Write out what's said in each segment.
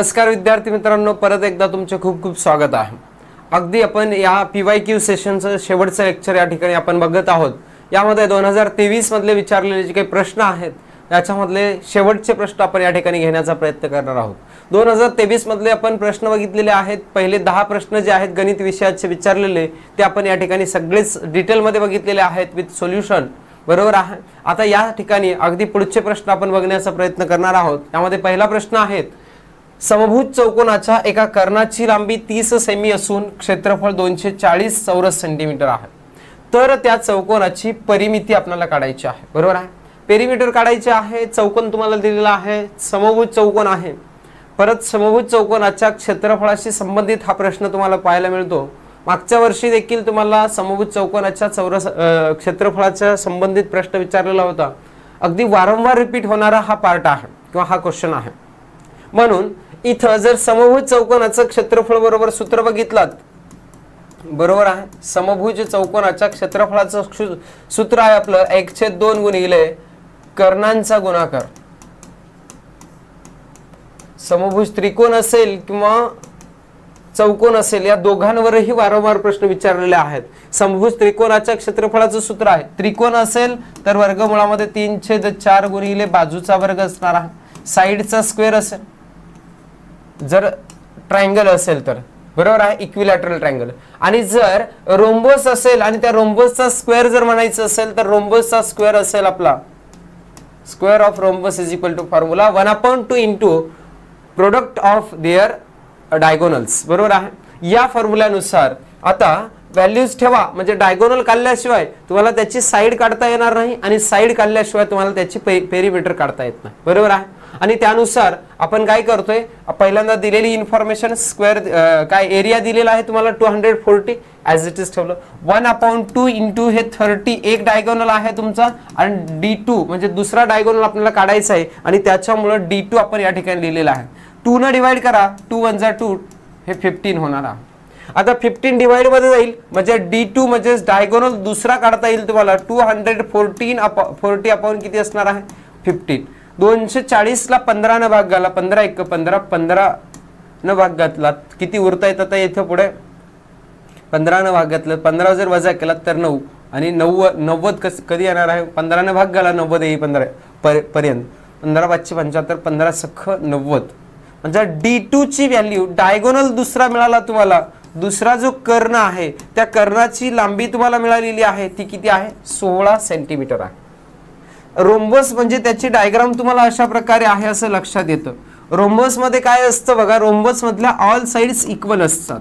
नमस्कार विद्यार्थी मित्रांनो, परत एकदा तुमचे खूप खूप स्वागत आहे। अगदी आपण या PYQ सेशनचं शेवटचं लेक्चर या ठिकाणी आपण बघत आहोत। यामध्ये 2023 मधले विचारलेले जे काही प्रश्न आहेत त्याच्यामधले शेवटचे प्रश्न आपण या ठिकाणी घेण्याचा प्रयत्न करणार आहोत। 2023 मधले आपण प्रश्न बघितलेले आहेत। पहिले 10 प्रश्न जे आहेत गणित विषयाचे विचारलेले ते आपण या ठिकाणी सगळेच डिटेल मध्ये बघितलेले आहेत विथ सोल्युशन, बरोबर आहे। आता या ठिकाणी अगदी पुढचे प्रश्न आपण बघण्याचा प्रयत्न करणार आहोत। यामध्ये पहिला प्रश्न आहे, समभुज चौकोनाच्या एका कर्णाची लांबी 30 सेमी असून क्षेत्रफळ 240 चौरस सेंटीमीटर आहे, तर त्या चौकोनाची परिमिती आपल्याला काढायची आहे, बरोबर आहे। पेरिमीटर काढायचे आहे। चौकोन तुम्हाला दिलेला आहे, समभुज चौकोन आहे। परत समभुज चौकोनाच्या क्षेत्रफळाशी संबंधित हा प्रश्न तुम्हाला पाहायला मिळतो। मागच्या वर्षी देखील तुम्हाला समभुज चौकोनाच्या चौरस क्षेत्रफळाच्या संबंधित प्रश्न विचारलेला होता। अगदी वारंवार रिपीट होणारा हा पार्ट आहे किंवा हा क्वेश्चन आहे। म्हणून इथं जर समभुज चौकोनाचं क्षेत्रफळ बरोबर सूत्र बघितलात, बरोबर आहे, समभुज चौकोनाच्या क्षेत्रफळाचं सूत्र आहे आपलं 1/2 गुणिले कर्णांचा गुणाकार। समभुज त्रिकोण असेल किंवा चौकोन असेल या दोघांवरही वारंवार प्रश्न विचारलेले आहेत। समभुज त्रिकोणाच्या क्षेत्रफळाचं सूत्र आहे, त्रिकोण असेल तर वर्गमूळामध्ये 3/4 गुणिले बाजूचा वर्ग असणार आहे, साइडचा स्क्वेअर असेल, जर ट्रायंगल असेल तर, बरोबर आहे, इक्विलॅटरल ट्रायंगल। आणि जर रोम्बस असेल आणि त्या रोम्बसचा स्क्वेअर जर म्हणायचं असेल तर रोम्बसचा स्क्वेअर असेल आपला square of rhombus is equal to formula 1/2 into product of their diagonals, बरोबर आहे। या फॉर्म्युल्यानुसार आता व्हॅल्यूज ठेवा, म्हणजे डायगोनल काढल्याशिवाय तुम्हाला त्याची साइड काढता येणार नाही आणि साइड काढल्याशिवाय तुम्हाला त्याची पेरिमीटर काढता येत नाही, बरोबर आहे। आणि त्यानुसार आपण काय करतोय, पहिल्यांदा दिलेली इन्फॉर्मेशन स्क्वेअर काय एरिया दिलेला आहे तुम्हाला 240 ॲज इट इज ठेवलं। 1/2 इंटू हे 30 एक डायगोनल आहे तुमचा आणि D2 म्हणजे दुसरा डायगोनल आपल्याला काढायचा आहे आणि त्याच्यामुळे D2 आपण या ठिकाणी लिहिलेला आहे। 2 ने डिवाइड करा, 2 × 2 हे 15 होणार आहे। आता 15 डिवाइड मध्ये जाईल म्हणजे D2 म्हणजे डायगोनल दुसरा काढता येईल तुम्हाला 240 अपॉन किती असणार आहे 15। 240 ला 15 ने भाग घाला, 15 × 1 15, 15 ने भाग घातला किती उरता येत, आता इथे पुढे 15 ने भाग घातला, 15 जर वजा केला तर 9 आणि 90 कधी येणार आहे, 15 ने भाग घाला 90 येईल 15 पर्यंत, 15 × 5 = 75, 15 सख 90 म्हणजे D2 ची व्हॅल्यू डायगोनल दुसरा मिळाला तुम्हाला। दुसरा जो कर्ण आहे त्या कर्णाची लांबी तुम्हाला मिळालेली आहे ती किती आहे 16 सेंटीमीटर आहे। रोम्बस म्हणजे त्याची डायग्राम तुम्हाला अशा प्रकारे आहे असं लक्षात येतं। रोम्बस मध्ये काय असतं बघा, रोम्बस मधल्या ऑल साइड्स इक्वल असतात।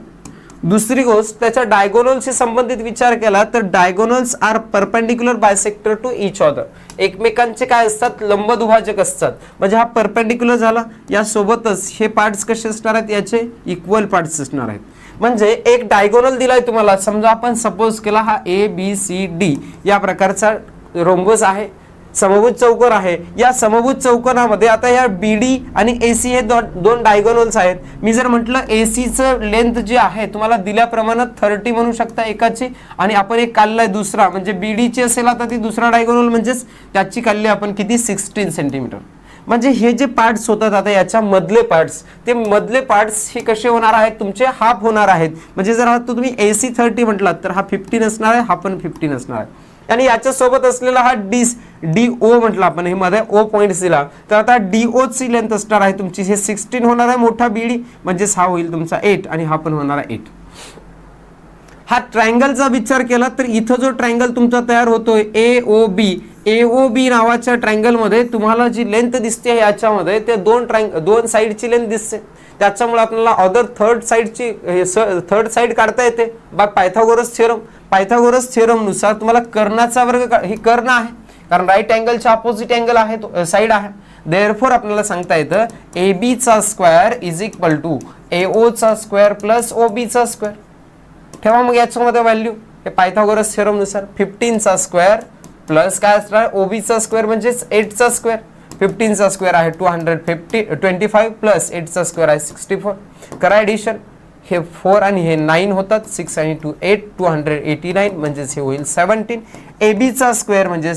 दुसरी गोष्ट त्याच्या डायगोनलशी संबंधित विचार केला तर diagonals are perpendicular bisector to each other, एकमेकांचे काय असतात लंबदुभाजक असतात। म्हणजे हा परपेंडिक्युलर झाला, या सोबतच हे पार्ट्स कसे असणार आहेत याचे इक्वल पार्ट्स असणार आहेत। म्हणजे एक डायगोनल दिलाय तुम्हाला, समजा आपण सपोज केला हा ABCD या प्रकारचा रोम्बस आहे, समभुज चौकोन आहे। या समभुज चौकोनामध्ये आता या BD आणि AC हे दोन डायगोनल्स आहेत। मी जर म्हटलं AC चं लेंथ जे आहे तुम्हाला दिल्याप्रमाणे 30 म्हणू शकता एकाची, आणि आपण एक काढलाय दुसरा म्हणजे BD ची असेल आता ती दुसरा डायगोनल म्हणजेच त्याची काढली आपण किती 16 सेंटीमीटर। म्हणजे हे जे पार्ट्स होतात आता याच्या मधले पार्ट्स, ते मधले पार्ट्स हे कसे होणार आहेत तुमचे हाफ होणार आहेत। म्हणजे जर हा तुम्ही AC 30 म्हटलात तर हा 15 असणार आहे, हा पण 15 असणार आहे। आणि याच्या सोबत असलेला हा DO म्हटलं आपण, हे मध्ये O पॉइंट दिला तर आता DO ची लेंथ असणार आहे तुमची, हे 16 होणार आहे मोठा BD म्हणजे हा होईल तुमचा 8 आणि हा पण होणार आहे 8। हा ट्रायंगलचा विचार केला तर इथं जो ट्रायंगल तुमचा तयार होतोय AOB नावाच्या ट्रायंगल मध्ये तुम्हाला जी लेंथ दिसते याच्यामध्ये ते दोन साइडची लेंथ दिसते, त्याच्यामुळे आपल्याला अदर थर्ड साइड काढता येते बघ पायथागोरस थिअरम नुसार तुम्हाला कर्णाचा वर्ग ही कर्ण आहे कारण राईट अँगलच्या अपोजिट अँगल आहे साइड आहे। देअरफॉर आपल्याला सांगता येतं AB चा square is equal to AO चा स्क्वेअर प्लस OB चा स्क्वेअर। ठेवा मग याच्यामध्ये व्हॅल्यू हे पायथागोरस थिअरम नुसार 15 चा स्क्वेअर प्लस काय असणार OB चा स्क्वेअर म्हणजे 8 चा स्क्वेअर, 15 चा स्क्वेअर आहे 225 प्लस 8 चा स्क्वेअर आहे 64। करा एडिशन, हे 4 आणि हे 9 होतात, 6 आणि 2 8, 289 म्हणजेच हे होईल 17. एबीचा स्क्वेअर म्हणजे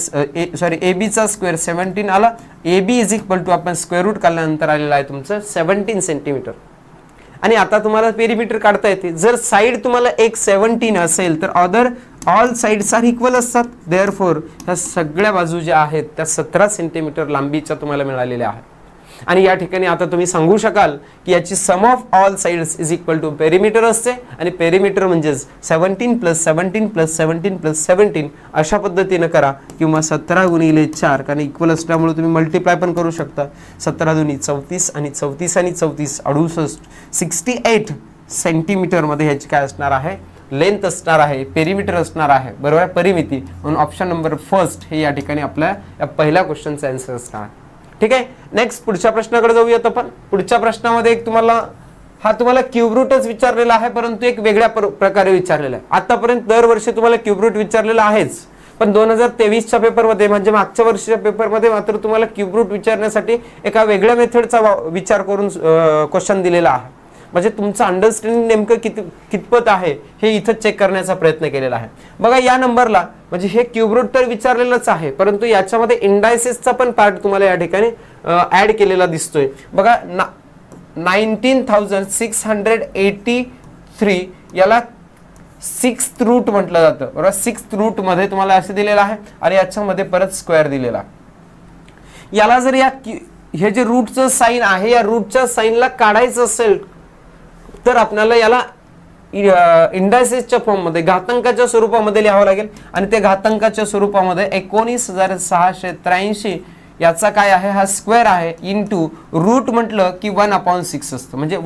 एबीचा स्क्वेअर 17 आला. AB इज इक्वल टू आपण स्क्वेअर रूट काढल्यानंतर आलेला आहे तुमचं 17 सेंटीमीटर. आणि आता तुम्हाला पेरिमीटर काढता येते. जर साइड तुम्हाला एक 17 असेल तर other all sides are equal असतात. देअरफॉर ह्या सगळ्या बाजू ज्या आहेत त्या 17 सेंटीमीटर लांबीच्या तुम्हाला मिळालेल्या आहेत. आणि या ठिकाणी आता तुम्ही सांगू शकाल की याची sum of all sides is equal to perimeter असते. आणि पेरिमीटर म्हणजेच 17 + 17 + 17 + 17 अशा पद्धतीने करा, किंवा 17 × 4 कारण इक्वल असल्यामुळे तुम्ही मल्टिप्लाय पण करू शकता. 17 × 2 = 34 आणि 34 आणि 34 68 68 सेंटीमीटर मध्ये ह्याची काय असणार आहे, लेंथ असणार आहे, पेरिमीटर असणार आहे. बरोबर आहे, परिमिती. म्हणून ऑप्शन नंबर फर्स्ट हे या ठिकाणी आपल्या या पहिल्या क्वेश्चनचा आन्सर असणार आहे. ठीक आहे. नेक्स्ट पुढच्या प्रश्नाकडे जाऊयात आपण. पुढच्या प्रश्नामध्ये एक तुम्हाला क्यूब रूटच विचारलेला आहे, परंतु एक वेगळ्या प्रकारे विचारलेला आहे. आतापर्यंत दरवर्षी तुम्हाला क्यूब रूट विचारलेला आहेच, पण 2023च्या पेपरमध्ये म्हणजे मागच्या वर्षीच्या पेपरमध्ये मात्र तुम्हाला क्यूब रूट विचारण्यासाठी एका वेगळ्या मेथडचा विचार करून क्वेश्चन दिलेला आहे. म्हणजे तुमचं अंडरस्टँडिंग नेमकं कितपत आहे हे इथं चेक करण्याचा प्रयत्न केलेला आहे. बघा या नंबरला म्हणजे हे क्यूब रूट तर विचारलेलंच आहे, परंतु याच्यामध्ये इंडायसेसचा पण पार्ट तुम्हाला या ठिकाणी ऍड केलेला दिसतोय. बघा 19,683 याला 6th रूट म्हटलं जातं. बरोबर, 6th रूट मध्ये तुम्हाला असं दिलेलं आहे आणि याच्यामध्ये परत स्क्वेअर दिलेला. याला जर हे जे रूटचं साइन आहे या रूटच्या साइनला काढायचं असेल तर आपल्याला याला इंडायसेसच्या फॉर्ममध्ये घातांकाच्या स्वरूपामध्ये लिहावं लागेल. आणि त्या घातांकाच्या स्वरूपामध्ये 19,683 याचा काय आहे, हा स्क्वेअर आहे, इंटू रूट म्हटलं की 1/6 असतं. म्हणजे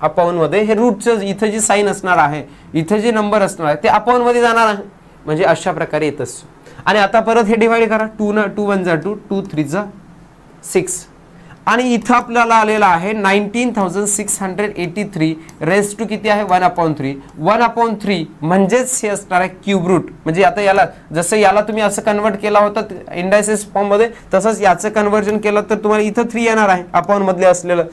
1 मध्ये हे रूटचं इथं जी साइन असणार आहे, इथं जे नंबर असणार आहे ते अपॉन मध्ये जाणार आहे. म्हणजे अशा प्रकारे येत असतो. आणि आता परत हे डिवाइड करा. 2 × 1 = 2, 2 × 3 = 6. आणि इथं आपल्याला आलेला आहे 19,683 रेस टू किती आहे, 1/3. 1/3 म्हणजेच हे असणार आहे क्यूब रूट. म्हणजे आता याला जसं याला तुम्ही असं कन्वर्ट केला होता इंडायसेस फॉर्म मध्ये, तसंच याचं कन्वर्जन केलं तर तुम्हाला इथं 3 येणार आहे अपॉन मधले असलेलं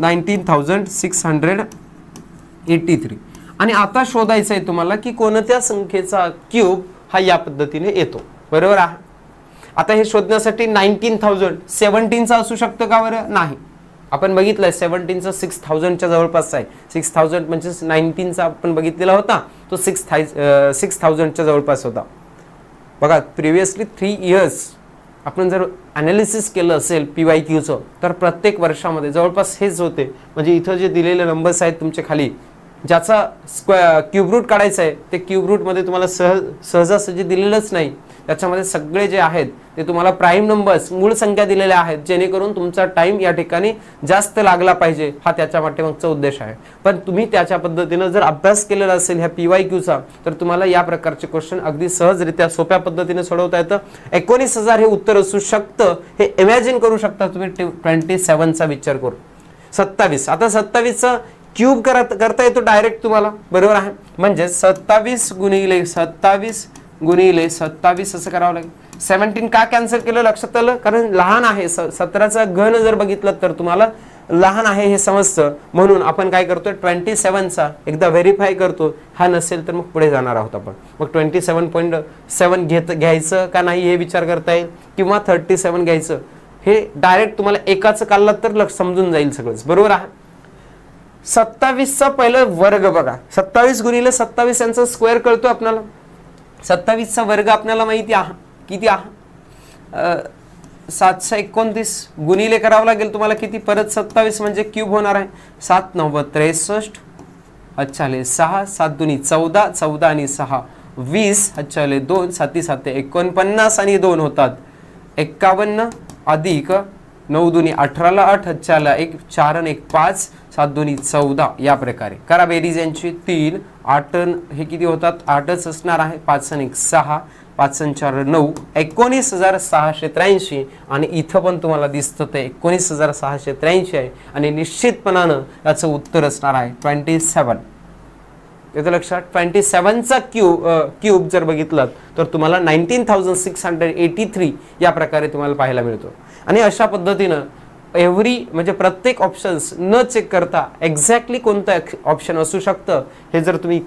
19,683. आणि आता शोधायचं आहे तुम्हाला की कोणत्या संख्येचा क्यूब हा या पद्धतीने येतो. बरोबर आहे. आता हे शोधण्यासाठी 19,017चा असू शकतो का बरं, नाही. आपण बघितलंय 17चा 6,000च्या जवळपास आहे. 6,000 म्हणजे 19चा आपण बघितलेला होता तो 6,000च्या जवळपास होता. बघा प्रिव्हियसली 3 इयर्स आपण जर अनालिसिस केलं असेल PYQचं तर प्रत्येक वर्षामध्ये जवळपास हेच होते. म्हणजे इथं जे दिलेले नंबर्स आहेत तुमच्या खाली, ज्याचा क्यूब रूट काढायचा आहे ते क्यूब रूट मध्ये तुम्हाला सहजासहजी दिलेलंच नाही. त्याच्यामध्ये सगळे जे आहेत ते तुम्हाला प्राईम नंबर्स मूळ संख्या दिलेल्या आहेत, जेणेकरून तुमचा टाइम या ठिकाणी जास्त लागला पाहिजे, हा त्याच्या पाठीमागचा उद्देश आहे. पण तुम्ही त्याच्या पद्धतीने जर अभ्यास केलेला असेल ह्या PYQचा तर तुम्हाला या प्रकारचे क्वेश्चन अगदी सहजरित्या सोप्या पद्धतीने सोडवता येतं. 19,000 हे उत्तर असू शकतं हे इमॅजिन करू शकता तुम्ही 27चा विचार करू. 27 आता 27चा क्यूब करता येतो डायरेक्ट तुम्हाला. बरोबर आहे. म्हणजे 27 × 27 असं करावं लागेल. 17 का कॅन्सल केलं लक्षात आलं, कारण लहान आहे. 17चा घन जर बघितलं तर तुम्हाला लहान आहे हे समजतं. म्हणून आपण काय करतोय 27चा एकदा व्हेरीफाय करतो. हा नसेल तर मग पुढे जाणार आहोत आपण. मग 27.7 घ्यायचं का नाही हे विचार करता येईल, किंवा 37 घ्यायचं. हे डायरेक्ट तुम्हाला एकाचं काढलं तर समजून जाईल सगळंच. बरोबर आहे. 27चा पहिलं वर्ग बघा. 27 × 27 यांचा स्क्वेअर कळतो आपल्याला. 27चा वर्ग आपल्याला माहिती आहे किती आहे, 729 गुणिले करावं लागेल तुम्हाला किती, परत 27 म्हणजे क्यूब होणार आहे. 7 × 9 = 63, अच्छा 6, 7 × 2 = 14, 14 आणि 6 = 20, अच्छा 2, 7 × 7 = 49 आणि 2 होतात 51, अधिक 9 × 2 = 18, 8 अच्छा 1, 4 आणि 1 5, 7 × 2 = 14. या प्रकारे करा बेरीज यांची. 3, 8 हे किती होतात, 8च असणार आहे. 5 आणि 1 6, 5 आणि 4 9, 19,683. आणि इथं पण तुम्हाला दिसतं ते 19,683 आहे. आणि निश्चितपणानं याचं उत्तर असणार आहे 27. येतं लक्षात. 27चा क्यूब जर बघितलं तर तुम्हाला 19,683 या प्रकारे तुम्हाला पाहायला मिळतो. आणि अशा पद्धतीनं एव्हरी म्हणजे प्रत्येक ऑप्शन्स न चेक करता एक्झॅक्टली कोणतं ऑप्शन असू शकतं हे जर तुम्ही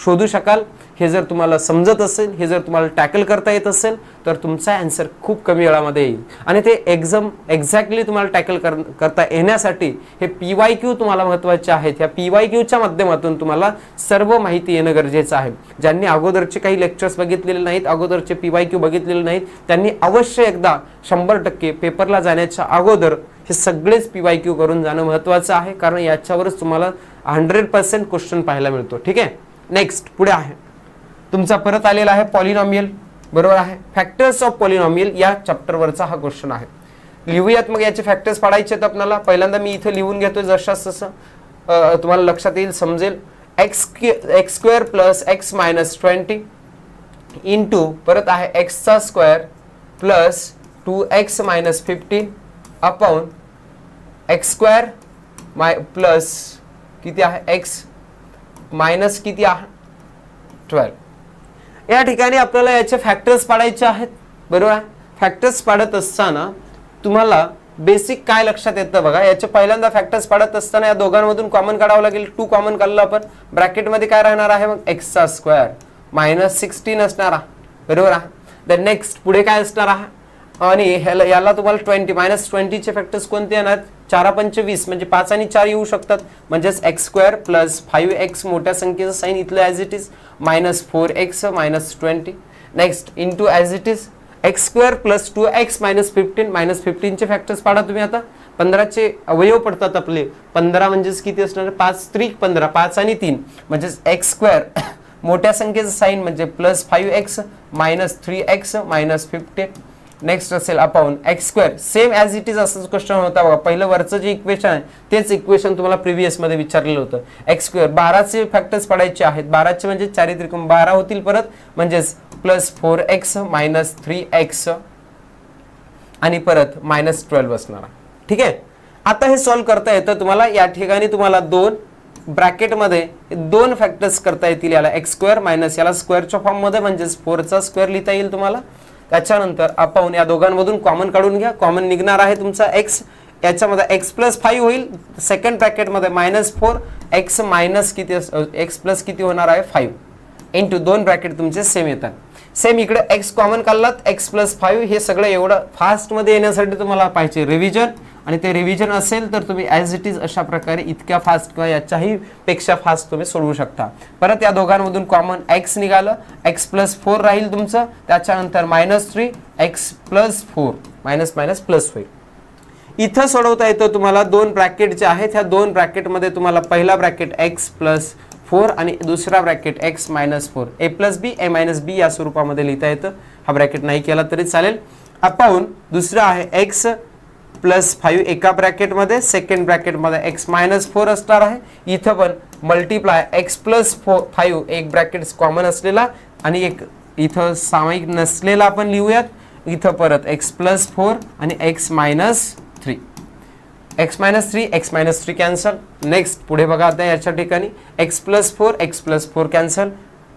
शोधू शकाल, हे जर तुम्हाला समजत असेल, हे जर तुम्हाला टॅकल करता येत असेल तर तुमचा आन्सर खूप कमी वेळामध्ये येईल. आणि ते एक्झॅक्टली तुम्हाला टॅकल करता येण्यासाठी हे PYQ तुम्हाला महत्त्वाचे आहेत. ह्या PYQच्या माध्यमातून तुम्हाला सर्व माहिती येणं गरजेचं आहे. ज्यांनी अगोदरचे काही लेक्चर्स बघितलेले नाहीत, अगोदरचे PYQ बघितलेले नाहीत, त्यांनी अवश्य एकदा 100% पेपरला जाण्याच्या अगोदर हे सगळेच PYQ करून जाणं महत्त्वाचं आहे, कारण याच्यावरच तुम्हाला 100% क्वेश्चन पाहायला मिळतो. ठीक आहे. नेक्स्ट पुढे आहे तुमचा परत आलेला आहे पॉलिनॉमियल. बरोबर आहे. फॅक्टर्स ऑफ पॉलिनॉमियल या चॅप्टरवरचा हा क्वेश्चन आहे. लिहूयात मग याचे फॅक्टर्स पाडायचे आहेत आपल्याला. पहिल्यांदा मी इथे लिहून घेतोय जशास तसं तुम्हाला लक्षात येईल, समजेल. x² plus x minus 20 into परत आहे x² plus 2x minus 15 upon x² plus किती आहे x मायनस किती आहे 12. या ठिकाणी आपल्याला याचे फॅक्टर्स पाडायचे आहेत. बरोबर आहे. फॅक्टर्स पाडत असताना तुम्हाला बेसिक काय लक्षात येतं बघा. याचे पहिल्यांदा फॅक्टर्स पाडत असताना या दोघांमधून कॉमन काढावं लागेल. 2 कॉमन काढलं आपण, ब्रॅकेटमध्ये काय राहणार आहे मग x² मायनस 16 असणार आहे. बरोबर आहे. देन नेक्स्ट पुढे काय असणार आहे आणि याला तुम्हाला 20 मायनस 20चे फॅक्टर्स कोणते येणार. 4 पंच 20 म्हणजे 5 आणि 4 येऊ शकतात, म्हणजेच x² प्लस 5x मोठ्या संख्येचं साइन इथलं as it is minus 4x minus 20. Next into as it is x² plus 2x minus 15. Minus 15चे फॅक्टर्स पाडा तुम्ही आता. 15चे अवयव पडतात आपले. 15 म्हणजेच किती असणार 5 3 15 5 आणि 3 म्हणजेच x² मोठ्या संख्येचं साइन म्हणजे plus 5x minus 3x minus 15. Next असेल upon x². Same as it is असंच क्वेश्चन होता बघा. पहिलं वरचं जे इक्वेशन आहे तेच इक्वेशन तुम्हाला प्रिव्हियस मध्ये विचारलेलं होतं. x². 12चे फॅक्टर्स पडायचे आहेत. 12चे म्हणजे 4 त्रिकोण 12 होतील परत, म्हणजेच प्लस 4x मायनस 3x आणि परत मायनस 12 असणार. ठीक आहे. आता हे सॉल्व्ह करता येतं तुम्हाला. या ठिकाणी तुम्हाला 2 ब्रॅकेटमध्ये 2 फॅक्टर्स करता येतील. याला x² मायनस याला स्क्वेअरच्या फॉर्ममध्ये म्हणजेच 4चा स्क्वेअर लिहिता येईल तुम्हाला. त्याच्यानंतर आपण या दोघांमधून कॉमन काढून घ्या. कॉमन निघणार आहे तुमचा x. याच्यामध्ये x प्लस 5 होईल. सेकंड ब्रॅकेटमध्ये मायनस 4 x मायनस किती x प्लस किती होणार आहे 5 इंटू 2 ब्रॅकेट तुमचे सेम येतात. सेम इकडे x कॉमन काढलात x प्लस 5. हे सगळं एवढं फास्टमध्ये येण्यासाठी तुम्हाला पाहिजे रिव्हिजन, आणि ते रिव्हिजन असेल तर तुम्ही ॲज इट इज अशा प्रकारे इतक्या फास्ट किंवा याच्याही पेक्षा फास्ट तुम्ही सोडवू शकता. परत या दोघांमधून कॉमन x निघालं. x प्लस 4 राहील तुमचं. त्याच्यानंतर minus 3 x plus 4 minus minus plus होईल. इथं सोडवता येतं तुम्हाला 2 ब्रॅकेट जे आहेत. ह्या 2 ब्रॅकेटमध्ये तुम्हाला पहिला ब्रॅकेट x प्लस 4 आणि दुसरा bracket x minus 4 a plus b a minus b या स्वरूपामध्ये लिहिता येतं. हा ब्रॅकेट नाही केला तरी चालेल. अपॉन दुसरा आहे x प्लस 5 एका ब्रॅकेटमध्ये, सेकंड ब्रॅकेटमध्ये x मायनस 4 असणार आहे. इथं पण मल्टिप्लाय x प्लस 5 एक ब्रॅकेट कॉमन असलेला आणि एक इथं सामायिक नसलेला आपण लिहूयात. इथं परत x प्लस 4 आणि x minus 3. x minus 3 x minus 3 cancel. Next पुढे बघा आता याच्या ठिकाणी x प्लस 4 कॅन्सल.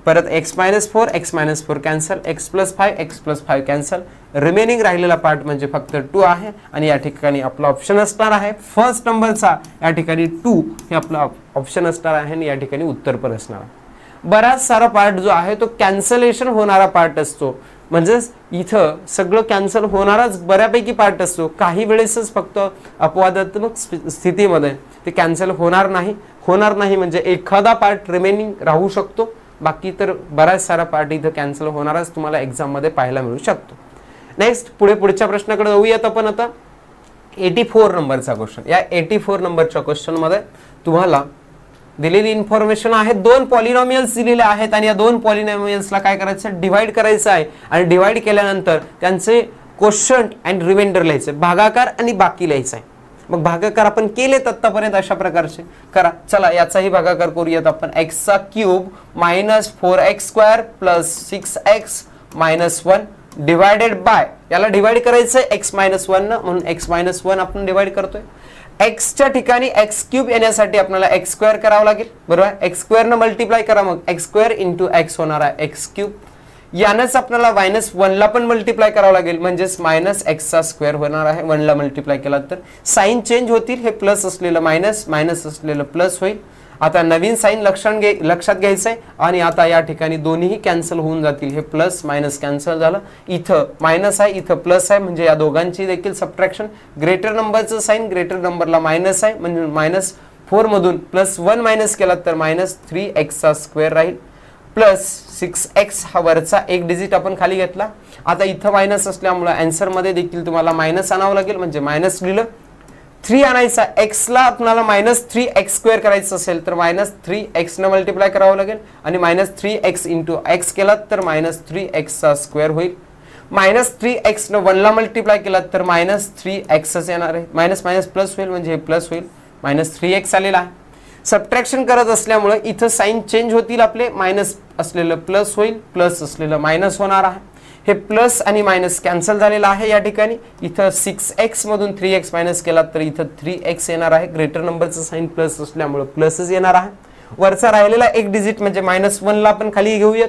परत x minus 4 cancel. x plus 5 cancel. Remaining राहिलेला पार्ट म्हणजे फक्त 2 आहे आणि या ठिकाणी आपला ऑप्शन असणार आहे फर्स्ट नंबरचा. या ठिकाणी 2 हे आपला ऑप्शन असणार आहे आणि या ठिकाणी उत्तर पण असणार आहे. बराच सारा पार्ट जो आहे तो कॅन्सलेशन होणारा पार्ट असतो, म्हणजेच इथं सगळं कॅन्सल होणाराच बऱ्यापैकी पार्ट असतो. काही वेळेसच फक्त अपवादात्मक स्थितीमध्ये ते कॅन्सल होणार नाही म्हणजे एखादा पार्ट रिमेनिंग राहू शकतो. बाकी तर बराच सारा पार्ट इथं कॅन्सल होणारच तुम्हाला एक्झाम मध्ये पाहायला मिळू शकतो. नेक्स्ट पुढच्या प्रश्नाकडे जाऊयात आपण आता. 84 नंबरचा क्वेश्चन. या 84 नंबरच्या क्वेश्चन मध्ये तुम्हाला दिलेली इन्फॉर्मेशन आहे. 2 पॉलिनॉमियल्स दिलेले आहेत आणि या 2 पॉलिनॉमियल्सला काय करायचं डिवाइड करायचं आहे आणि डिवाइड केल्यानंतर त्यांचे कोशंट अँड रिमाइंडर लिहायचे, भागाकार आणि बाकी लिहायचं आहे. मग भागाकार आपण केलेत आतापर्यंत अशा प्रकारचे करा. चला याचाही भागाकार करूयात आपण. x चा cube minus 4x² plus 6x minus 1 divided by, याला डिवाइड करायचं आहे x मायनस 1 न, म्हणून x मायनस 1 आपण डिवाइड करतोय. x च्या ठिकाणी x³ येण्यासाठी आपल्याला x² करावं लागेल. बरोबर. x² न मल्टिप्लाय करा, मग x² इंटू x होणार आहे x³. यानंच आपल्याला -1 ला पण मल्टिप्लाय करावं लागेल, म्हणजेच -x चा स्क्वेअर होणार आहे 1 ला मल्टिप्लाय केला तर. साइन चेंज होतील, हे प्लस असलेलं मायनस, मायनस असलेलं प्लस होईल. आता नवीन साइन लक्षात घ्यायचं आहे आणि आता या ठिकाणी दोन्हीही कॅन्सल होऊन जातील. हे प्लस मायनस कॅन्सल झालं, इथं मायनस आहे इथं प्लस आहे, म्हणजे या दोघांची देखील सबट्रॅक्शन. ग्रेटर नंबरचं साइन ग्रेटर नंबरला मायनस आहे, म्हणजे -4 मधून +1 मायनस केला तर -3x चा स्क्वेअर राहील, प्लस 6x हा वरचा एक डिजिट आपण खाली घेतला. आता इथं मायनस असल्यामुळे आन्सर मध्ये देखील तुम्हाला मायनस आणावं लागेल, म्हणजे मायनस लिहिलं. 3 आणायचा, x ला आपल्याला -3x² करायचं असेल तर -3x न मल्टिप्लाय करावं लागेल आणि -3x × x केला तर -3x चा स्क्वेअर होईल. -3x न 1 ला मल्टिप्लाय केला तर -3x येणार आहे, मायनस मायनस प्लस होईल, म्हणजे हे प्लस होईल, -3x आलेला आहे. सबट्रॅक्शन करत असल्यामुळे इथं साइन चेंज होतील, आपले मायनस असलेलं प्लस होईल, प्लस असलेलं मायनस होणार आहे. हे प्लस आणि मायनस कॅन्सल झालेलं आहे या ठिकाणी. इथं 6x मधून 3x मायनस केला तर इथं 3x येणार आहे. ग्रेटर नंबरचं साइन प्लस असल्यामुळे प्लसच येणार आहे. वरचा राहिलेला एक डिजिट म्हणजे -1 ला आपण खाली घेऊयात.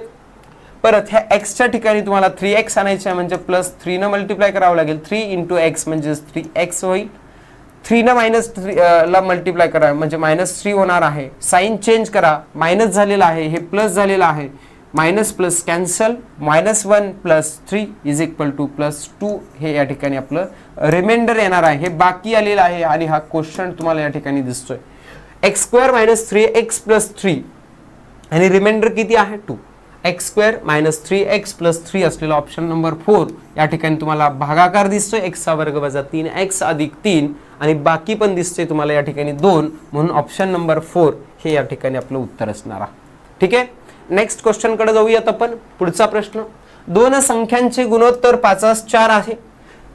परत ह्या x च्या ठिकाणी तुम्हाला 3x आणायचं आहे, म्हणजे +3 न मल्टिप्लाय करावं लागेल. 3 × x म्हणजे 3x होईल. 3 न -3 ला मल्टिप्लाय करा म्हणजे -3 होणार आहे. साइन चेंज करा, मायनस झालेला आहे, हे प्लस झालेलं आहे. मायनस प्लस कॅन्सल, -1 + 3 = +2 हे या ठिकाणी आपलं रिमाइंडर येणार आहे. हे बाकी आलेलं आहे आणि हा क्वेश्चन तुम्हाला या ठिकाणी दिसतोय. x² - 3x + 3 आणि रिमाइंडर किती आहे 2. x² - 3x + 3 असलेला ऑप्शन नंबर 4 या ठिकाणी तुम्हाला भागाकार दिसतोय. x² - 3x + 3 आणि बाकी पण दिसतोय तुम्हाला या ठिकाणी 2, म्हणून ऑप्शन नंबर 4 हे या ठिकाणी आपलं उत्तर असणार आहे. ठीक आहे, नेक्स्ट क्वेश्चन कडे जाऊयात आपण. पुढचा प्रश्न, दोन संख्यांचे गुणोत्तर 5/4 आहे.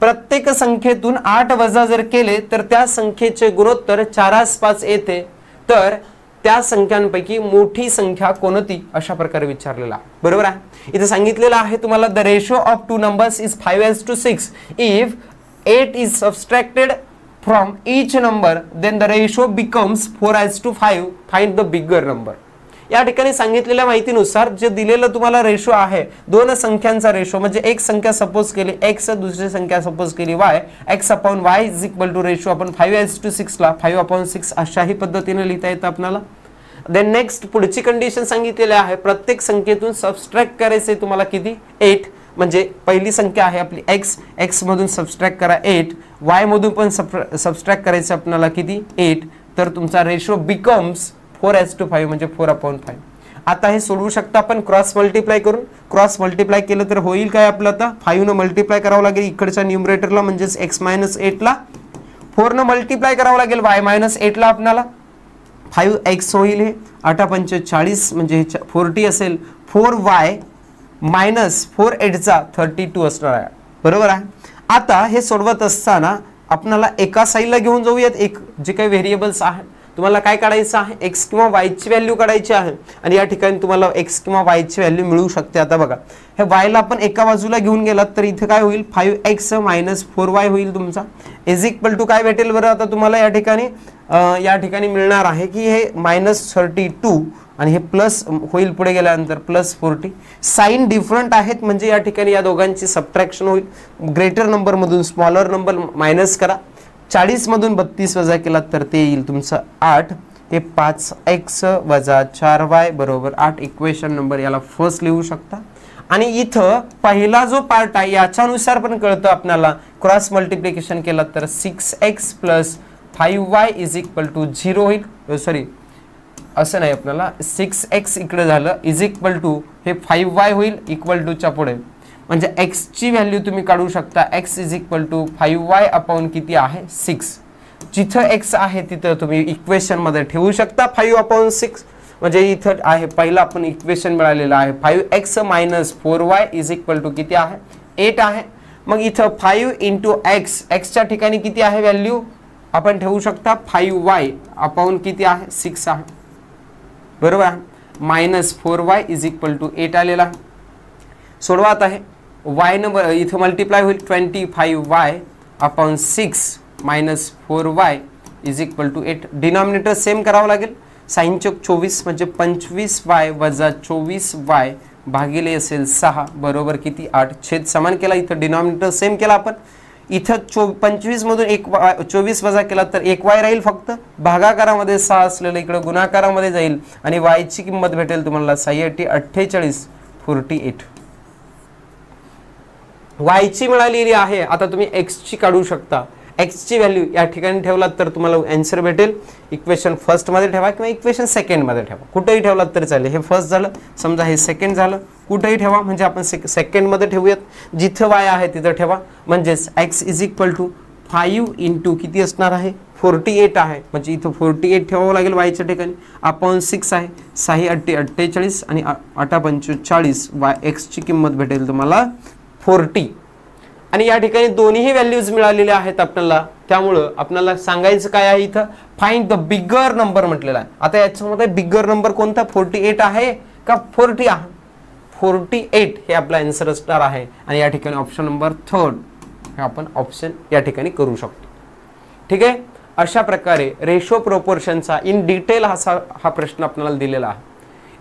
प्रत्येक संख्येतून 8 वजा जर केले तर त्या संख्येचे गुणोत्तर 4/5 येते, तर त्या संख्यांपैकी मोठी संख्या कोणती, अशा प्रकारे विचारलेला. बरोबर आहे. इथे सांगितलेलं आहे तुम्हाला the ratio of 2 numbers is 5:6. If 8 is subtracted from each number then the ratio becomes 4:5. Find the bigger number. या ठिकाणी सांगितलेल्या माहितीनुसार जे दिलेलं तुम्हाला रेशो आहे, दोन संख्यांचा रेशो म्हणजे एक संख्या सपोज केली x, दुसरी संख्या सपोज केली y, x/y = रेशो आपण 5:6 ला 5/6 अशाही पद्धतीने लिहिता येतं आपल्याला. देन नेक्स्ट पुढची कंडिशन सांगितलेली आहे, प्रत्येक संख्येतून सबस्ट्रॅक्ट करायचे तुम्हाला किती 8, म्हणजे पहिली संख्या आहे आपली x मधून सबस्ट्रॅक्ट करा 8, y मधून पण सबस्ट्रॅक्ट करायचं आपल्याला किती 8, तर तुमचा रेशो बिकम्स 4:5 म्हणजे 4/5. आता हे सोडवू शकता आपण क्रॉस मल्टिप्लाय करून. क्रॉस मल्टिप्लाय केलं तर होईल काय आपलं, आता 5 न मल्टिप्लाय करावं लागेल इकडच्या न्यूमरेटरला, म्हणजेच x - 8 ला 4 न मल्टिप्लाय करावं लागेल y - 8 ला आपल्याला. 5x होईल, हे 8×5 = 40 म्हणजे हे 40 असेल. 4y - 4×8 = 32 असणार आहे. बरोबर आहे. आता हे सोडवत असताना आपल्याला एका साईडला घेऊन जाऊयात. एक जे काही व्हेरिएबल्स आहेत तुम्हाला काय काढायचं आहे, x किंवा y ची व्हॅल्यू काढायची आहे आणि या ठिकाणी तुम्हाला x किंवा y ची व्हॅल्यू मिळू शकते. आता बघा, हे y ला आपण एका बाजूला घेऊन गेलात तर इथे काय होईल, 5x - 4y होईल तुमचा. = काय भेटेल बरं आता तुम्हाला या ठिकाणी मिळणार आहे की हे -32 आणि हे प्लस होईल पुढे गेल्यानंतर +40. साइन डिफरंट आहेत म्हणजे या ठिकाणी या दोघांची सबट्रॅक्शन होईल. ग्रेटर नंबर मधून स्मॉलर नंबर मायनस करा. 40 मधून 32 वजा केला तर ते येईल तुमचं 8. हे 5x - 4y = 8 इक्वेशन नंबर याला फर्स्ट लिहू शकता. आणि इथं पहिला जो पार्ट आहे याच्यानुसार पण कळतं आपल्याला, क्रॉस मल्टिप्लिकेशन केला तर 6x + 5y = 0 होईल. सॉरी असं नाही, आपल्याला 6x इकडे झालं = हे 5y होईल =च्या पुढे, म्हणजे x ची व्हॅल्यू तुम्ही काढू शकता. x = 5y किती आहे 6. जिथं x आहे तिथं तुम्ही इक्वेशन मध्ये ठेवू शकता 5/6. म्हणजे इथं आहे पहिला आपण इक्वेशन मिळालेलं आहे 5x - 4y किती आहे 8 आहे. मग इथं 5 × x च्या ठिकाणी किती आहे व्हॅल्यू आपण ठेवू शकता 5y किती आहे 6 आहे. बरोबर आहे. -4y = 8 आलेला आहे. सोडवात आहे y नंबर इथं मल्टिप्लाय होईल 25y/6 - 4y = 8. डिनॉमिनेटर सेम करावं लागेल. साइन चौक 24 म्हणजे 25y - 24y भागिले असेल 6 बरोबर किती 8, छेद समान केला, इथं डिनॉमिनेटर सेम केला आपण, इथं 25 मधून 24 वजा केला तर 1y राहील फक्त, भागाकारामध्ये 6 असलेलं इकडे गुणाकारामध्ये जाईल आणि y ची किंमत भेटेल तुम्हाला 6 48 48 y ची मिळालेली आहे. आता तुम्ही x ची काढू शकता, x ची व्हॅल्यू या ठिकाणी ठेवलात तर तुम्हाला आन्सर भेटेल. इक्वेशन फर्स्ट मध्ये ठेवा किंवा इक्वेशन सेकंड मध्ये ठेवा, कुठेही ठेवलात तरी चालेल. हे फर्स्ट झालं, समजा हे सेकंड झालं, कुठेही ठेवा, म्हणजे आपण सेकंड मध्ये ठेवूयात, जिथं y आहे तिथं ठेवा. म्हणजेच x is equal to 5 into किती असणार आहे 48 आहे, म्हणजे इथं 48 ठेवावं लागेल y च्या ठिकाणी, अपॉन 6 आहे, 6 48 आणि 8 45 x ची किंमत भेटेल तुम्हाला 40. आणि या ठिकाणी दोन्ही व्हॅल्यूज मिळालेल्या आहेत आपल्याला, त्यामुळं आपल्याला सांगायचं काय आहे इथं, फाइंड द बिगर नंबर म्हटलेला आहे. आता याच्यामध्ये बिगर नंबर कोणता 48 आहे का 40 आहे, 48 हे आपला आन्सर असणार आहे. आणि या ठिकाणी ऑप्शन नंबर 3 हे आपण ऑप्शन या ठिकाणी करू शकतो. ठीक आहे, अशा प्रकारे रेशो प्रोपोर्शनचा इन डिटेल हा प्रश्न आपल्याला दिलेला आहे.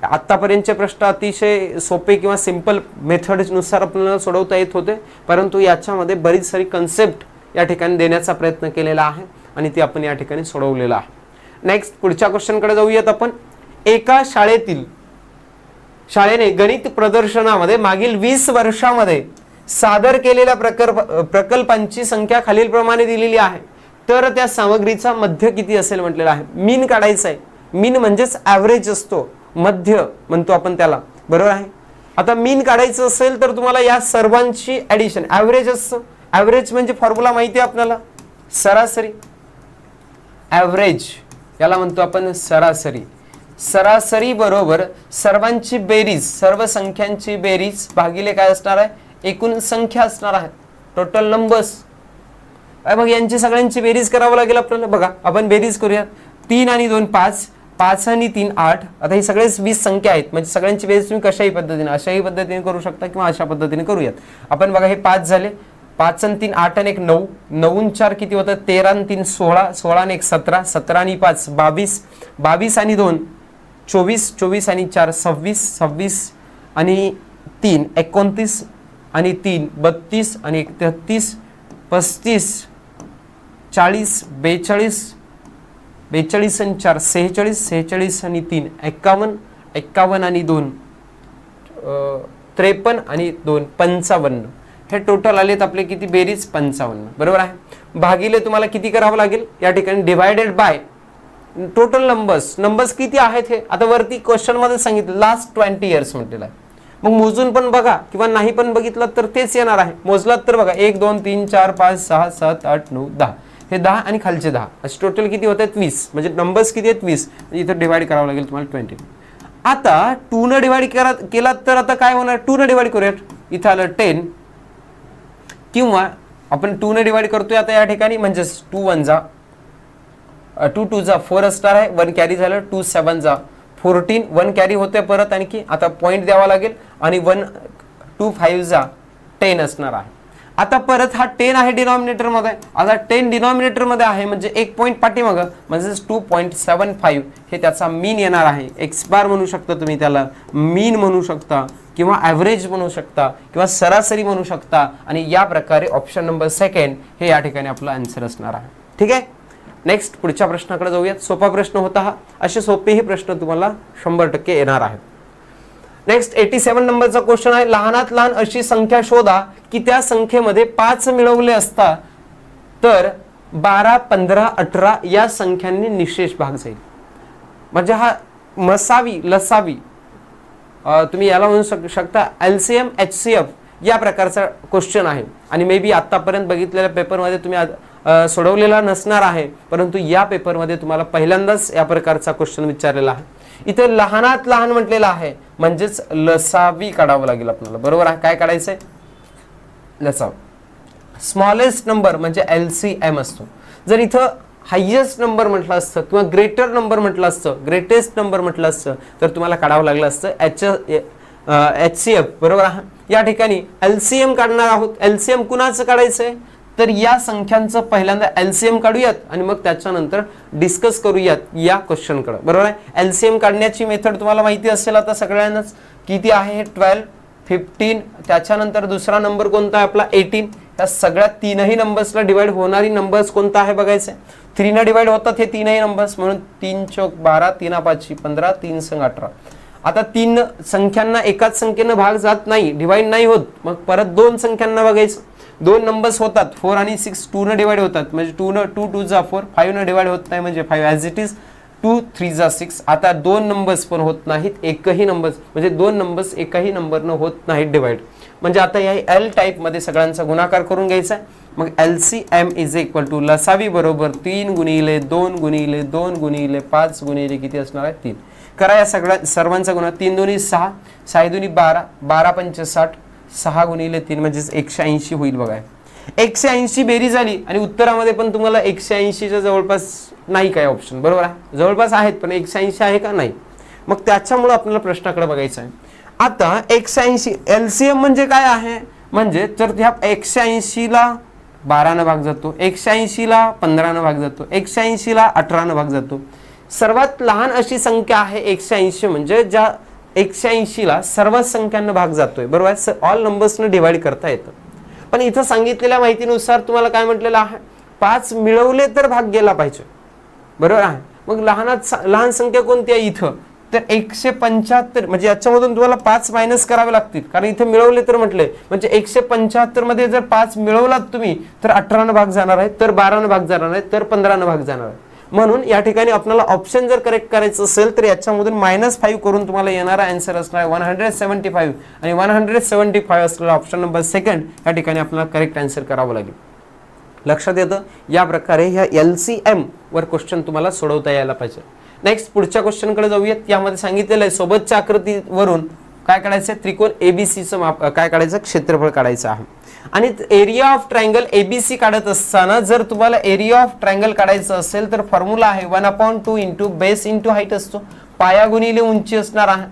आतापर्यंतचे प्रश्न अतिशय सोपे किंवा सिंपल मेथडनुसार आपल्याला सोडवता येत होते, परंतु याच्यामध्ये बरीच सारी कन्सेप्ट या ठिकाणी देण्याचा प्रयत्न केलेला आहे आणि ती आपण या ठिकाणी सोडवलेला आहे. नेक्स्ट पुढच्या क्वेश्चनकडे जाऊयात आपण. एका शाळेने गणित प्रदर्शनामध्ये मागील 20 वर्षामध्ये सादर केलेल्या प्रकल्पांची संख्या खालीलप्रमाणे दिलेली आहे, तर त्या सामग्रीचा मध्य किती असेल म्हटलेला आहे. मीन काढायचा आहे, मीन म्हणजेच ॲव्हरेज असतो, मध्य म्हणतो आपण त्याला, बरोबर आहे. आता मीन काढायचं असेल तर तुम्हाला या सर्वांची ऍडिशन, ॲव्हरेज असतं, ॲव्हरेज म्हणजे फॉर्म्युला माहिती आहे आपल्याला, सरासरी, ॲव्हरेज याला म्हणतो आपण सरासरी. सरासरी बरोबर सर्वांची बेरीज, सर्व संख्यांची बेरीज भागिले काय असणार आहे, एकूण संख्या असणार आहे, टोटल नंबर्स. मग यांची सगळ्यांची बेरीज करावं लागेल आपल्याला. बघा आपण बेरीज करूया, 3 आणि 2 5, 5 आणि 3 8. आता ही सगळेच 20 संख्या आहेत, म्हणजे सगळ्यांची बेरीज तुम्ही कशाही पद्धतीने, अशाही पद्धतीने करू शकता किंवा अशा पद्धतीने करूयात आपण. बघा हे 5 झाले, 5 आणि 3 8 आणि 1 9, 9 आणि 4 किती होतं 13 आणि 3 16, 16 आणि 1 17, 17 आणि 5 22, 22 आणि 2 24, 24 आणि 4 26, 26 आणि 3 29 आणि 3 32 आणि 1 33, 35 40 42, 42 आणि 4 46, 46 आणि 3 51, 51 आणि 2 53 आणि 2 55. हे टोटल आलेत आपले किती बेरीज 55, बरोबर आहे. भागिले तुम्हाला किती करावं लागेल या ठिकाणी, डिवायडेड बाय टोटल नंबर्स किती आहेत हे. आता वरती क्वेश्चन मध्ये सांगितलं लास्ट 20 इयर्स म्हटलेलं आहे, मग मोजून पण बघा किंवा नाही पण बघितलं तर तेच येणार आहे. मोजलात तर बघा 1 2 3 4 5 6 7 8 9 10, हे 10 आणि खालचे 10 असे टोटल किती होत आहेत 20, म्हणजे नंबर्स किती आहेत 20, म्हणजे इथं डिवाइड करावं लागेल तुम्हाला 20. आता 2 न डिवाइड केलात तर आता काय होणार, 2 न डिवाइड करूयात, इथं आलं 10 किंवा आपण 2 ने डिवाइड करतोय आता या ठिकाणी, म्हणजे 2 1 जा 2 2 जा 4 असणार आहे, 1 कॅरी झालं, 2 7 जा 14, 1 कॅरी होते परत आणखी, आता पॉइंट द्यावा लागेल आणि 1 2 5 जा 10 असणार आहे. आता परत हा 10 आहे डिनॉमिनेटर मध्ये, आता 10 डिनॉमिनेटर मध्ये आहे म्हणजे एक पॉइंट पाठीमागं, म्हणजे 2.75 हे त्याचा मीन येणार आहे. एक्स बार म्हणू शकता तुम्ही त्याला, मीन म्हणू शकता किंवा ॲव्हरेज म्हणू शकता किंवा सरासरी म्हणू शकता. आणि या प्रकारे ऑप्शन नंबर 2 हे या ठिकाणी आपला आन्सर असणार आहे. ठीक आहे, नेक्स्ट पुढच्या प्रश्नाकडे जाऊयात. सोपा प्रश्न होता हा, असे सोपेही प्रश्न तुम्हाला 100% येणार आहेत. नेक्स्ट 87 नंबरचा क्वेश्चन आहे, लहानात लहान अशी संख्या शोधा की त्या संख्येमध्ये 5 मिळवले असता तर 12 15 18 या संख्यांनी निशेष भाग जाईल. म्हणजे हा मसावी लसावी तुम्ही याला म्हणू शकता LCM HCF या प्रकारचा क्वेश्चन आहे. आणि मे बी आतापर्यंत बघितलेल्या पेपरमध्ये तुम्ही सोडवलेला नसणार आहे, परंतु या पेपरमध्ये तुम्हाला पहिल्यांदाच या प्रकारचा क्वेश्चन विचारलेला आहे. इथे लहानात लहान म्हटलेला आहे म्हणजेच लसावी काढावं लागेल आपल्याला, बरोबर आहे. काय काढायचंय, लसावी. स्मॉलेस्ट नंबर म्हणजे LCM असतो. जर इथं हायेस्ट नंबर म्हटलं असतं किंवा ग्रेटर नंबर म्हटलं असतं, ग्रेटेस्ट नंबर म्हटलं असतं तर तुम्हाला काढावं लागलं असतं HCF, बरोबर आहे. या ठिकाणी LCM काढणार आहोत. LCM कुणाचं काढायचंय तर या संख्यांचं पहिल्यांदा LCM काढूयात आणि मग त्याच्यानंतर डिस्कस करूयात या क्वेश्चनकडे, बरोबर आहे. LCM काढण्याची मेथड तुम्हाला माहिती असेल आता सगळ्यांनाच. किती आहे हे 12, 15, त्याच्यानंतर दुसरा नंबर कोणता आहे आपला 18. या सगळ्या तीनही नंबर्सला डिवाइड होणारी नंबर्स कोणता आहे बघायचं. 3 ने डिवाइड होतात हे तीनही नंबर्स, म्हणून 3 चौक 12, 3 5 15, 3 संग 18. आता 3 संख्यांना एकाच संख्येनं भाग जात नाही, डिवाइड नाही होत, मग परत 2 संख्यांना बघायचं. 2 नंबर्स होतात 4 आणि 6, 2 ने डिवाइड होतात, म्हणजे 2 2 जा 4, 5 ने डिवाइड होत नाही म्हणजे 5 ॲज इट इज, 2 3 जा 6. आता 2 नंबर्स पण होत नाहीत, एकही नंबर्स म्हणजे 2 नंबर्स एकही नंबरनं होत नाहीत डिवाइड. म्हणजे आता या एल टाइप मध्ये सगळ्यांचा गुणाकार करून घ्यायचा आहे. मग LCM इज इक्वल टू लसावी बरोबर 3 गुणिले 2 गुणिले 2 गुणिले 5 गुणिले किती असणार आहे 3. करा या सगळ्या सर्वांचा गुणा. 3 दुनी 6, 6 दुनी 12, 12 पंच 60, 6 गुणिले 3 म्हणजे 180 होईल बघा. 180 बेरीज झाली आणि उत्तरामध्ये पण तुम्हाला 180च्या जवळपास नाही काय ऑप्शन, बरोबर आहे. जवळपास आहेत पण 180 आहे का नाही. मग त्याच्यामुळे आपल्याला प्रश्नाकडे बघायचं आहे. आता 180 LCM म्हणजे काय आहे, म्हणजे तर ह्या 180 ला 12 ने भाग जातो, 180 ला 15 ने भाग जातो, 180 ला 18 ने भाग जातो. सर्वात लहान अशी संख्या आहे 180, म्हणजे ज्या 180 ला सर्व संख्यांना भाग जातोय, बरोबर आहे. ऑल नंबर्सने डिवाइड करता येतं. पण इथं सांगितलेल्या माहितीनुसार तुम्हाला काय म्हटलेलं आहे, 5 मिळवले तर भाग गेला पाहिजे, बरोबर आहे. मग लहान संख्या कोणती आहे इथं, तर 175, म्हणजे याच्यामधून तुम्हाला 5 मायनस करावे लागतील, कारण इथे मिळवले तर म्हटले, म्हणजे 175 मध्ये जर 5 मिळवलात तुम्ही तर 18 ने भाग जाणार आहे, तर 12 ने भाग जाणार आहे, तर 15 ने भाग जाणार आहे. म्हणून या ठिकाणी आपल्याला ऑप्शन जर करेक्ट करायचं असेल तर याच्यामधून -5 करून तुम्हाला येणारा आन्सर असणार आहे 175, आणि 175 असलेला ऑप्शन नंबर 2 या ठिकाणी आपल्याला करेक्ट आन्सर करावं लागेल. लक्षात येतं. या प्रकारे ह्या LCM वर क्वेश्चन तुम्हाला सोडवता यायला पाहिजे. नेक्स्ट पुढच्या क्वेश्चन कडे जाऊयात. यामध्ये सांगितलेलं आहे सोबतच्या आकृतीवरून काय काढायचं, त्रिकोण ABCचं माप काय काढायचं, क्षेत्रफळ काढायचं आहे. आणि एरिया ऑफ ट्रायंगल ABC काढत असताना जर तुम्हाला एरिया ऑफ ट्रायंगल काढायचं असेल तर फॉर्म्युला आहे 1/2 इंटू बेस इंटू हाईट असतो. पाया गुणिले उंची असणार आहे,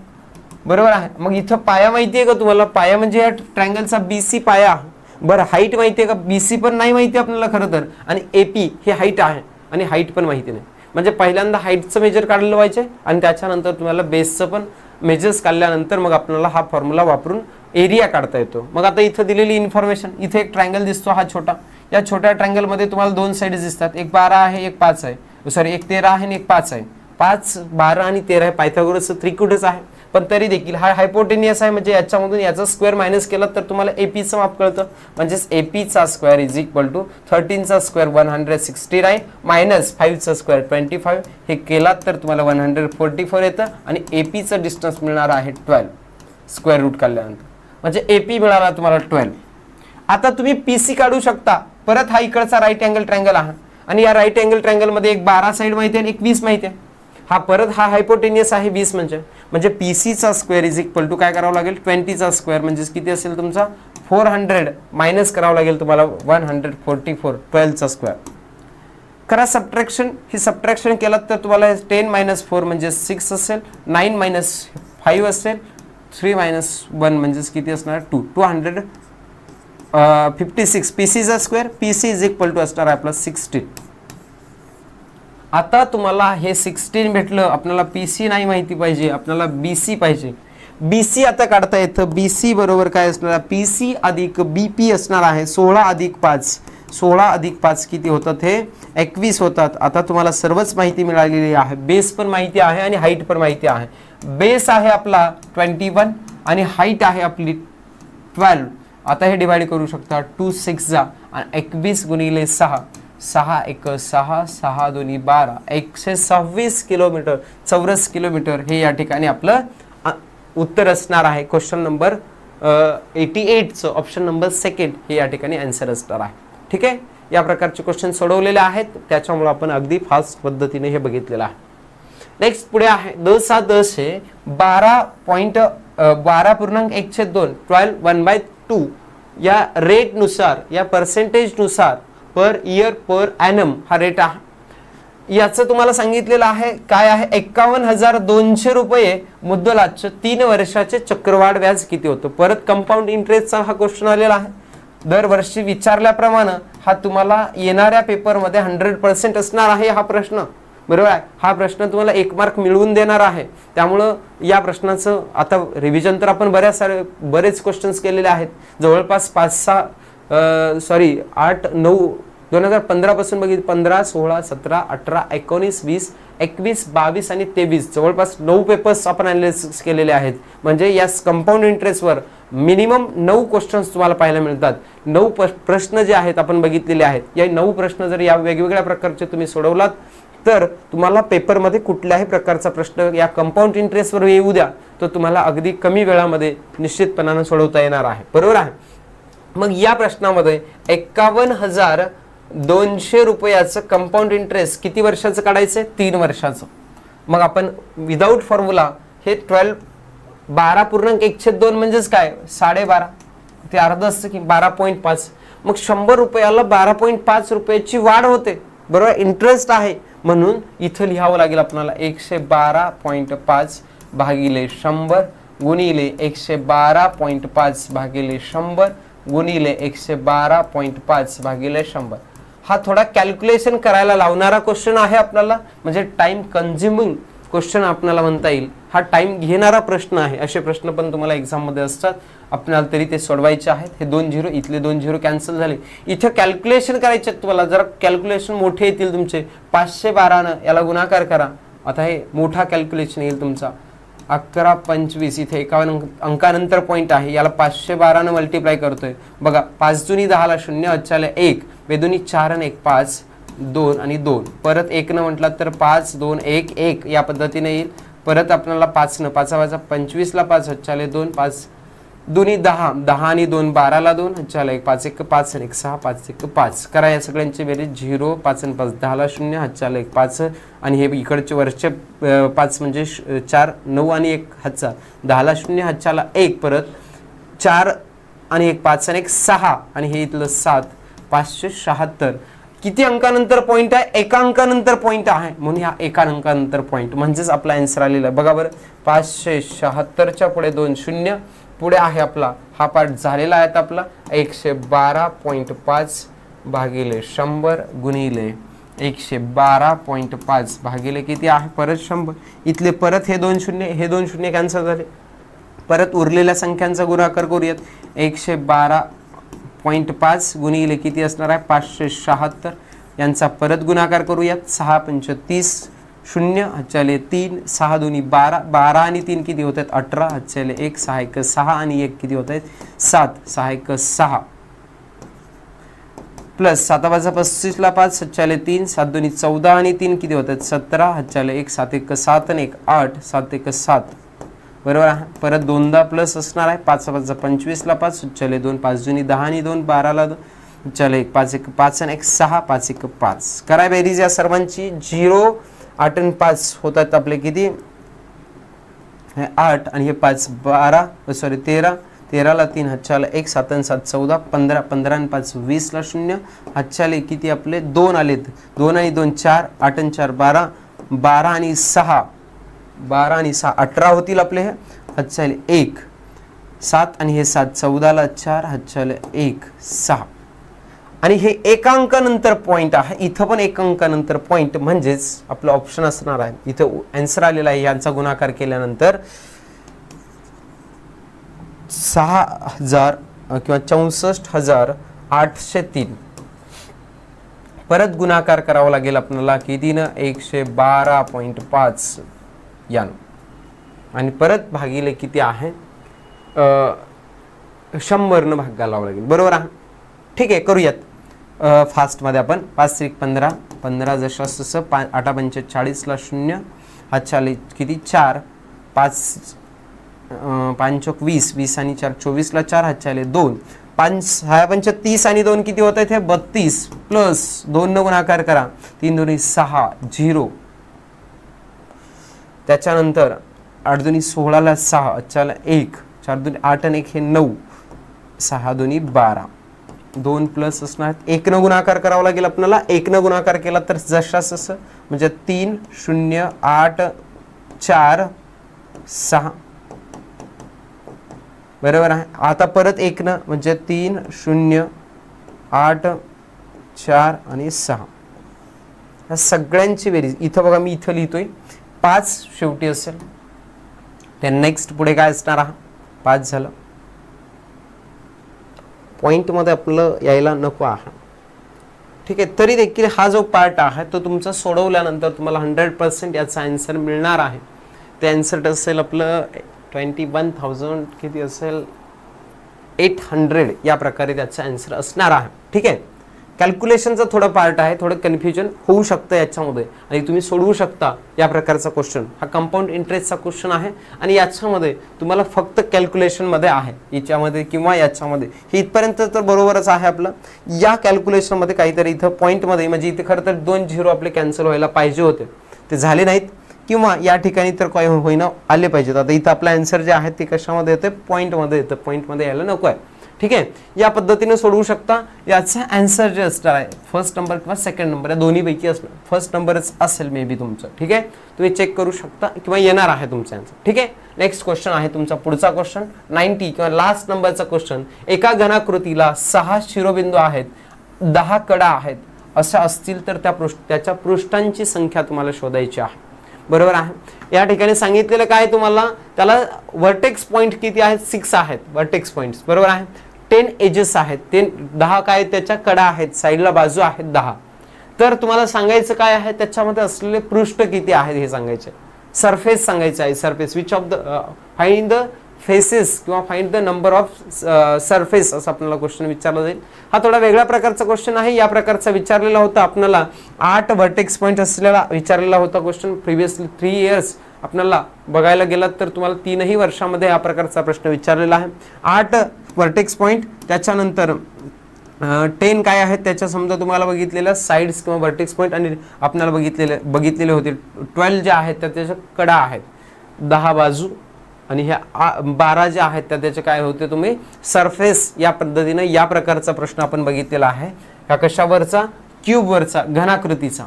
बरोबर आहे. मग इथं पाया माहिती आहे का तुम्हाला, पाया म्हणजे या ट्रायंगलचा BC पाया. बरं, हाईट माहिती आहे का, BC पण नाही माहिती आपल्याला खरं तर, आणि AP हे हाईट आहे आणि हाईट पण माहिती नाही. म्हणजे पहिल्यांदा हाईटचं मेजर काढलं पाहिजे आणि त्याच्यानंतर तुम्हाला बेसचं पण मेजर्स काढल्यानंतर मग आपल्याला हा फॉर्म्युला वापरून एरिया काढता येतो. मग आता इथं दिलेली इन्फॉर्मेशन, इथे एक ट्रायंगल दिसतो हा छोटा. या छोट्या ट्रायंगल मध्ये तुम्हाला 2 साइड्स दिसतात, एक 12 आहे एक 5 आहे, सॉरी एक 13 आहे आणि एक 5 आहे. 5, 12 आणि 13 आहे, पायथागोरसचं त्रिकुटच आहे. पण तरी देखील हा हायपोटेनियस आहे, म्हणजे याच्यामधून याचा स्क्वेअर मायनस केला तर तुम्हाला APचं माप कळतं. म्हणजेच APचा स्क्वेअर इज इक्वल टू 13 चा स्क्वेअर 169 मायनस 5 चा स्क्वेअर 25. हे केलात तर तुम्हाला 144 येतं आणि APचं डिस्टन्स मिळणार आहे 12 स्क्वेअर रूट काढल्यानंतर, म्हणजे AP मिळाला तुम्हाला 12. आता तुम्ही PC काढू शकता. परत हा इकडचा राईट अँगल ट्रायंगल आहे आणि या राईट अँगल ट्रायंगल मध्ये एक 12 साइड माहिती आहे आणि एक 20 माहिती आहे. हा परत हा हायपोटेनियस आहे 20, म्हणजे PC चा स्क्वेअर इज इक्वल टू काय करावं लागेल, 20 चा स्क्वेअर म्हणजे किती असेल तुमचा 400 मायनस करावं लागेल तुम्हाला 144, 12 चा स्क्वेअर. करा सबट्रॅक्शन. ही सबट्रॅक्शन केलात तर तुम्हाला 10 - 4 म्हणजे 6 असेल, 9 - 5 असेल, 3 - 1 म्हणजे किती असणार 2, 256 PC चा square. PC is equal to असणार आपला 16. आता तुम्हाला हे 16 भेटलं, आपल्याला PC नाही माहिती पाहिजे, आपल्याला BC पाहिजे. BC आता काढता येतं. BC बरोबर काय असणार, PC अधिक BP असणार आहे 16 अधिक 5. 16 अधिक 5 किती होतात, हे 21 होतात. आता तुम्हाला सर्वच माहिती मिळालेली आहे, बेस पण माहिती आहे आणि हाईट पण माहिती आहे. बेस आहे आपला 21 आणि हाईट आहे आपली 12. आता हे डिवाइड करू शकता 2 6 जा आणि 21 गुणिले 6, 6 1 6, 6 2 12, 126 किलोमीटर चौरस किलोमीटर हे या ठिकाणी आपलं उत्तर असणार आहे. क्वेश्चन नंबर 88चं ऑप्शन नंबर 2 हे या ठिकाणी आन्सर असणार आहे. ठीक आहे. या प्रकारचे क्वेश्चन सोडवलेले आहेत, त्याच्यामुळे आपण अगदी फास्ट पद्धतीने हे बघितलेलं आहे. नेक्स्ट पुढे आहे 10 10 12.1/2 12 1/2 या रेट नुसार, या पर्सेंटेज नुसार पर इयर पर ॲनम हा रेट आहे. याचं तुम्हाला सांगितलेलं आहे काय आहे, 51,200 रुपये मुद्दलाचं 3 वर्षाचे चक्रवाढ व्याज किती होतं. परत कंपाऊंड इंटरेस्टचा हा क्वेश्चन आलेला आहे. दरवर्षी विचारल्याप्रमाणे हा तुम्हाला येणाऱ्या पेपरमध्ये 100% असणार आहे हा प्रश्न. बरोबर आहे. हा प्रश्न तुम्हाला 1 मार्क मिळवून देणार आहे. त्यामुळं या प्रश्नाचं आता रिव्हिजन तर आपण बरेच क्वेश्चन्स केलेले आहेत. जवळपास 8 9 2015 पासून बघितलं 15 16 17 18 19 20 21 22 आणि 23 जवळपास 9 पेपर्स आपण अनालिसिस केलेले आहेत. म्हणजे या कंपाऊंड इंटरेस्टवर मिनिमम 9 क्वेश्चन्स तुम्हाला पाहायला मिळतात. 9 प्रश्न जे आहेत आपण बघितलेले आहेत. या 9 प्रश्न जर या वेगवेगळ्या प्रकारचे तुम्ही सोडवलात तर तुम्हाला पेपरमध्ये कुठल्याही प्रकारचा प्रश्न या कंपाऊंड इंटरेस्टवर येऊ द्या तो तुम्हाला अगदी कमी वेळामध्ये निश्चितपणाने सोडवता येणार आहे. बरोबर आहे. मग या प्रश्नामध्ये 51,200 रुपयाचं कंपाऊंड इंटरेस्ट किती वर्षाचं काढायचं? 3 वर्षाचं. मग आपण विदाऊट फॉर्म्युला हे 12.1/2 म्हणजेच काय 12.5 ते अर्ध असतं की 12.5. मग 100 रुपयाला 12.5 रुपयाची वाढ होते. बरोबर, इंटरेस्ट आहे म्हणून इथं लिहावं लागेल आपल्याला 112.5 भागिले 100 गुणिले 112.5 भागिले 100 गुणिले 112.5 भागिले 100. हा थोडा कॅल्क्युलेशन करायला लावणारा क्वेश्चन आहे आपल्याला. म्हणजे टाइम कन्झ्युमिंग क्वेश्चन आपल्याला म्हणता येईल. हा टाइम घेणारा प्रश्न आहे. असे प्रश्न पण तुम्हाला एक्झाम मध्ये असतात. आपल्याला तरी ते सोडवायचे आहेत. हे 2 0 इथले 2 0 कॅन्सल झाले. इथे कॅल्क्युलेशन करायचे तुम्हाला. जरा कॅल्क्युलेशन मोठे येतील तुमचे. 512 न याला गुणाकार करा. आता हे मोठा कॅल्क्युलेशन येईल तुमचा. 11 25 इथे 51 अंकानंतर पॉईंट आहे. याला 512 न मल्टिप्लाय करतोय. बघा 5 दुनी 10 ला 0 अच्छाले 1 बेदुनी 4 आणि 1 5 2 आणि 2 परत 1 न म्हटलात तर 5 2 1 1 या पद्धतीने येईल. परत आपल्याला 5 न 5 वाजा 25 ला 5 अच्छाले 2 5 दुनी 10 10 आणि 2 12 ला 2 अच्छाले 1 5 1 5 आणि 1 6 5 1 5 करा. या सगळ्यांची बेरीज 0 5 आणि 5 10 ला 0 अच्छाले 1 5 आणि हे इकडचे वरचे 5 म्हणजे 4 9 आणि 1 हातचा 10 ला 0 हातच्याला 1 परत 4 आणि 1 5 आणि 1 6 आणि हे इथलं 7 576. किती अंकानंतर पॉइंट आहे? एका अंकानंतर पॉइंट आहे म्हणून ह्या एका अंकानंतर पॉइंट म्हणजेच आपला आन्सर आलेला आहे. बघा बरं 576च्या पुढे 2 0 पुढे आहे आपला हा पार्ट झालेला आहे. आपला 112.5 भागिले 100 गुणिले 112.5 भागिले किती आहे परत 100. इथले परत हे 2 0 हे 2 0 कॅन्सल झाले. परत उरलेल्या संख्यांचा गुणाकार करूयात. 112.5 गुणिले किती असणार आहे 576 यांचा परत गुणाकार करूयात. 6 5 30 0 हच्चाले 3 6 2 12 12 आणि 3 किती होत आहेत 18 हच्चाले 1 6 1 6 आणि 1 किती होत आहेत 7 6 1 6 प्लस 7 वाजा 35 ला 5 हच्चाले 3 7 2 14 आणि 3 किती होत आहेत 17 हच्चाले 1 7 1 7 आणि 1 8 7 1 7 बरोबर आहे. परत 2दा प्लस असणार आहे 5 वाजा 25 ला 5 हच्चाले 2 5 2 10 आणि 2 12 ला 2 हच्चाले 1 5 1 5 आणि 1 6 5 1 5 करा बेरीज या सर्वांची. 0 8 आणि 5 होतात आपले किती 8 आणि हे 5 12 सॉरी 13 13 ला 3 हच्चाला 1 7 आणि 7 14 15 15 आणि 5 20 ला 0 हच्चाले किती आपले 2 आलेत 2 आणि 2 4 8 आणि 4 12 12 आणि 6 12 आणि 6 18 होतील आपले हे हच्चाले 1 7 आणि हे 7 14 ला 4 हच्चाले 1 6 आणि हे एका अंकानंतर पॉइंट आहे. इथं पण एका अंकानंतर पॉइंट म्हणजेच आपलं ऑप्शन असणार आहे. इथं आन्सर आलेला आहे यांचा गुणाकार केल्यानंतर 6000 किंवा 64,803 परत गुणाकार करावा लागेल आपल्याला किती ना 112.5 यानं आणि परत भागिले किती आहे 100 न भाग घालावा लागेल. बरोबर आहे. ठीक आहे करूयात फास्ट मध्ये आपण 5 3 15 15 जसं 8 5 40 ला 0 हच्चाले किती 4 5 5 20 20 आणि 4 24 ला 4 हच्चाले 2 5 6 5 30 आणि 2 किती होत आहेत हे 32 प्लस 2 न गुणाकार करा 3 2 6 0 त्याच्यानंतर 8 2 16 ला 6 हच्चाला 1 4 2 8 आणि 1 हे 9 6 2 12 2 प्लस असणार 1 न गुणाकार करावा लागेल आपल्याला. 1 न गुणाकार केला तर जशास असं म्हणजे 3 0 8 4 6 बरोबर आहे. आता परत 1 न म्हणजे 3 0 8 4 आणि 6 ह्या सगळ्यांची बेरीज इथं बघा मी इथं लिहितोय 5 शेवटी असेल. ते नेक्स्ट पुढे काय असणार आहे 5 झालं. पॉइंट मध्ये आपलं यायला नको आहे. ठीक आहे, तरी देखील हा जो पार्ट आहे तो तुमचा सोडवल्यानंतर तुम्हाला 100% याचा आन्सर मिळणार आहे. ते आन्सर असेल आपलं 21,000 किती असेल 800 या प्रकारे त्याचा आन्सर असणार आहे. ठीक आहे, कॅल्क्युलेशनचा थोडा पार्ट आहे, थोडं कन्फ्युजन होऊ शकतं याच्यामध्ये आणि तुम्ही सोडवू शकता या प्रकारचा क्वेश्चन. हा कंपाऊंड इंटरेस्टचा क्वेश्चन आहे आणि याच्यामध्ये तुम्हाला फक्त कॅल्क्युलेशनमध्ये आहे याच्यामध्ये किंवा याच्यामध्ये हे इथपर्यंत तर बरोबरच आहे आपलं. या कॅल्क्युलेशनमध्ये काहीतरी इथं पॉईंटमध्ये म्हणजे इथे खरं तर 2 झिरो आपले कॅन्सल व्हायला पाहिजे होते, ते झाले नाहीत किंवा या ठिकाणी तर काय होईना आले पाहिजेत. आता इथं आपला आन्सर जे आहे ते कशामध्ये येते पॉईंटमध्ये येतं, पॉईंटमध्ये यायला नको आहे. ठीक आहे, या पद्धतीने सोडवू शकता. याचा आन्सर जे असणार आहे फर्स्ट नंबर किंवा सेकंड नंबर या दोन्हीपैकी असणार. फर्स्ट नंबरच असेल मे बी तुमचं. ठीक आहे, तुम्ही चेक करू शकता किंवा येणार आहे तुमचा आन्सर. ठीक आहे, नेक्स्ट क्वेश्चन आहे तुमचा पुढचा क्वेश्चन 90 किंवा लास्ट नंबरचा क्वेश्चन. एका घनाकृतीला 6 शिरोबिंदू आहेत, 10 कडा आहेत अशा असतील तर त्याच्या पृष्ठांची संख्या तुम्हाला शोधायची आहे. बरोबर आहे. या ठिकाणी सांगितलेलं काय तुम्हाला, त्याला वर्टेक्स पॉइंट किती आहेत 6 आहेत वर्टेक्स पॉइंट्स. बरोबर आहे. 10 एजेस आहेत, 10 काय त्याच्या कडा आहेत, साईडला बाजू आहेत 10. तर तुम्हाला सांगायचं काय आहे त्याच्यामध्ये असलेले पृष्ठ किती आहेत हे सांगायचे. सरफेस सांगायचं आहे. Surface which of the find the faces किंवा find the number of surface असं आपल्याला क्वेश्चन विचारला जाईल. हा थोडा वेगळ्या प्रकारचा क्वेश्चन आहे. या प्रकारचा विचारलेला होता आपल्याला 8 वर्टेक्स पॉइंट असलेला विचारलेला होता क्वेश्चन प्रिव्हियसली 3 इयर्स. आपल्याला बघायला गेलात तर तुम्हाला 3ही वर्षामध्ये हा प्रकारचा प्रश्न विचारलेला आहे. 8 वर्टेक्स पॉइंट, त्याच्यानंतर 10 काय आहेत त्याच्या समजा तुम्हाला बघितलेल्या साइड्स किंवा वर्टेक्स पॉइंट आणि आपल्याला बघितलेले होते 12 जे आहेत त्याच्या कडा आहेत 10 बाजू आणि ह्या 12 जे आहेत त्याचे काय होते तुम्ही सरफेस. या पद्धतीने या प्रकारचा प्रश्न आपण बघितलेला आहे. ह्या कशावरचा क्यूबवरचा घनाकृतीचा.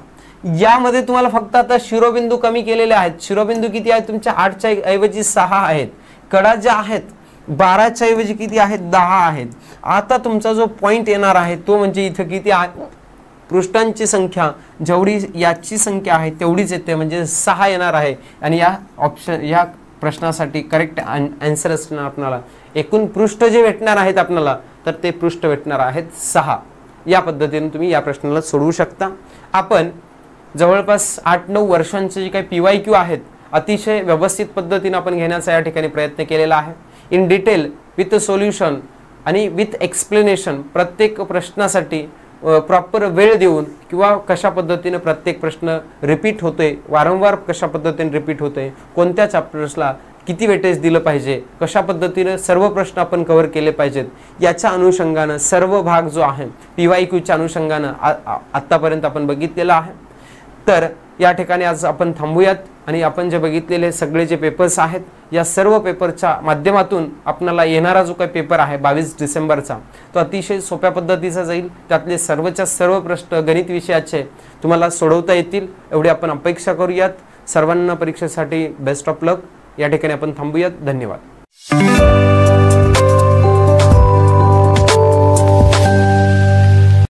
यामध्ये तुम्हाला फक्त आता शिरोबिंदू कमी केलेले आहेत. शिरोबिंदू किती आहेत तुमच्या 8च्या ऐवजी 6 आहेत. कडा ज्या आहेत 12च्या ऐवजी किती आहेत 10 आहेत. आता तुमचा जो पॉइंट येणार आहे तो म्हणजे इथं किती आहे पृष्ठांची संख्या जेवढी याची संख्या आहे तेवढीच येते म्हणजे 6 येणार आहे. आणि या ऑप्शन या प्रश्नासाठी करेक्ट आन्सर असणार आपल्याला एकूण पृष्ठ जे भेटणार आहेत आपल्याला तर ते पृष्ठ भेटणार आहेत 6. या पद्धतीने तुम्ही या प्रश्नाला सोडवू शकता. आपण जवळपास 8-9 वर्षांचे जे काही PYQ आहेत अतिशय व्यवस्थित पद्धतीने आपण घेण्याचा या ठिकाणी प्रयत्न केलेला आहे. इन डिटेल विथ सोल्युशन आणि विथ एक्सप्लेनेशन प्रत्येक प्रश्नासाठी प्रॉपर वेळ देऊन किंवा कशा पद्धतीने प्रत्येक प्रश्न रिपीट होतोय, वारंवार कशा पद्धतीने रिपीट होतोय, कोणत्या चॅप्टर्सला किती वेटेज दिलं पाहिजे, कशा पद्धतीने सर्व प्रश्न आपण कव्हर केले पाहिजेत याच्या अनुषंगाने सर्व भाग जो आहे PYQच्या अनुषंगाने आतापर्यंत आपण बघितलेला आहे. तर या ठिकाणी आज आपण थांबूयात आणि आपण जे बघितलेले सगळे जे पेपर्स आहेत या सर्व पेपरच्या माध्यमातून आपल्याला येणारा जो काही पेपर आहे 22 डिसेंबरचा तो अतिशय सोप्या पद्धतीचा जाईल. त्यातले सर्वच्या सर्व प्रश्न गणित विषयाचे तुम्हाला सोडवता येतील एवढी आपण अपेक्षा करूयात. सर्वांना परीक्षेसाठी बेस्ट ऑफ लक. या ठिकाणी आपण थांबूयात. धन्यवाद.